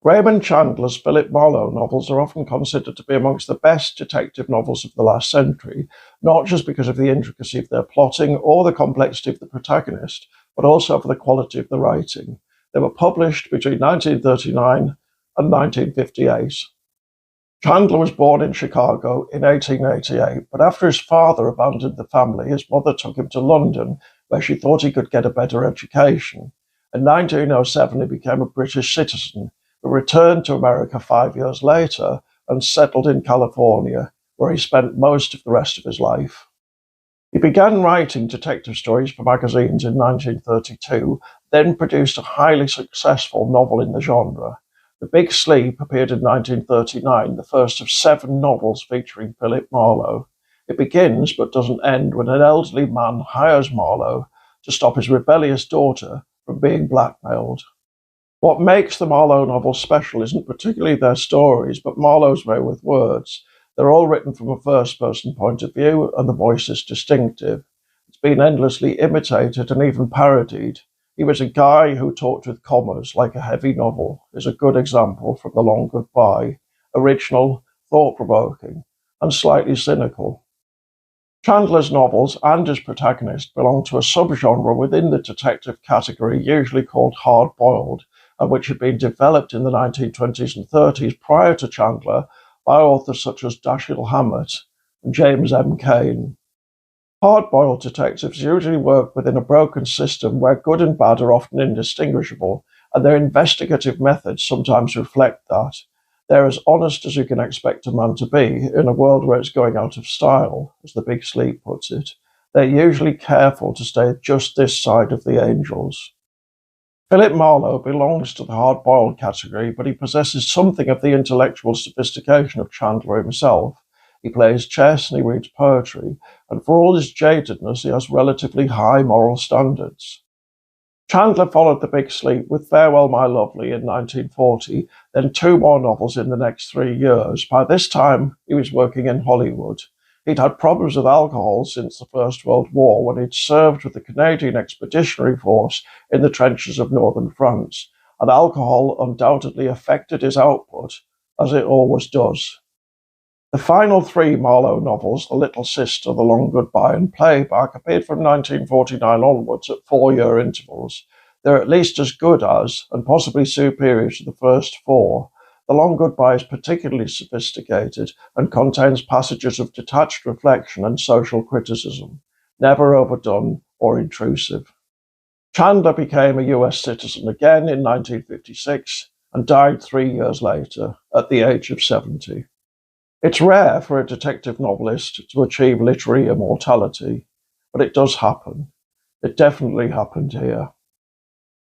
Raymond Chandler's Philip Marlowe novels are often considered to be amongst the best detective novels of the last century, not just because of the intricacy of their plotting or the complexity of the protagonist, but also for the quality of the writing. They were published between 1939 and 1958. Chandler was born in Chicago in 1888, but after his father abandoned the family, his mother took him to London, where she thought he could get a better education. In 1907, he became a British citizen, but returned to America 5 years later and settled in California, where he spent most of the rest of his life. He began writing detective stories for magazines in 1932, then produced a highly successful novel in the genre. The Big Sleep appeared in 1939, the first of 7 novels featuring Philip Marlowe. It begins, but doesn't end, when an elderly man hires Marlowe to stop his rebellious daughter from being blackmailed. What makes the Marlowe novels special isn't particularly their stories, but Marlowe's way with words. They're all written from a first-person point of view, and the voice is distinctive. It's been endlessly imitated and even parodied. He was a guy who talked with commas, like a heavy novel, is a good example from The Long Goodbye. Original, thought-provoking, and slightly cynical. Chandler's novels and his protagonist belong to a subgenre within the detective category usually called hard-boiled, and which had been developed in the 1920s and 30s prior to Chandler by authors such as Dashiell Hammett and James M. Cain. Hard-boiled detectives usually work within a broken system where good and bad are often indistinguishable, and their investigative methods sometimes reflect that. They're as honest as you can expect a man to be in a world where it's going out of style, as The Big Sleep puts it. They're usually careful to stay just this side of the angels. Philip Marlowe belongs to the hard-boiled category, but he possesses something of the intellectual sophistication of Chandler himself. He plays chess and he reads poetry, and for all his jadedness, he has relatively high moral standards. Chandler followed The Big Sleep with Farewell, My Lovely in 1940, then 2 more novels in the next 3 years. By this time, he was working in Hollywood. He'd had problems with alcohol since the First World War, when he'd served with the Canadian Expeditionary Force in the trenches of northern France, and alcohol undoubtedly affected his output, as it always does. The final 3 Marlowe novels, The Little Sister, The Long Goodbye, and Playback, appeared from 1949 onwards at 4-year intervals. They're at least as good as, and possibly superior to, the first 4. The Long Goodbye is particularly sophisticated and contains passages of detached reflection and social criticism, never overdone or intrusive. Chandler became a US citizen again in 1956 and died 3 years later, at the age of 70. It's rare for a detective novelist to achieve literary immortality, but it does happen. It definitely happened here.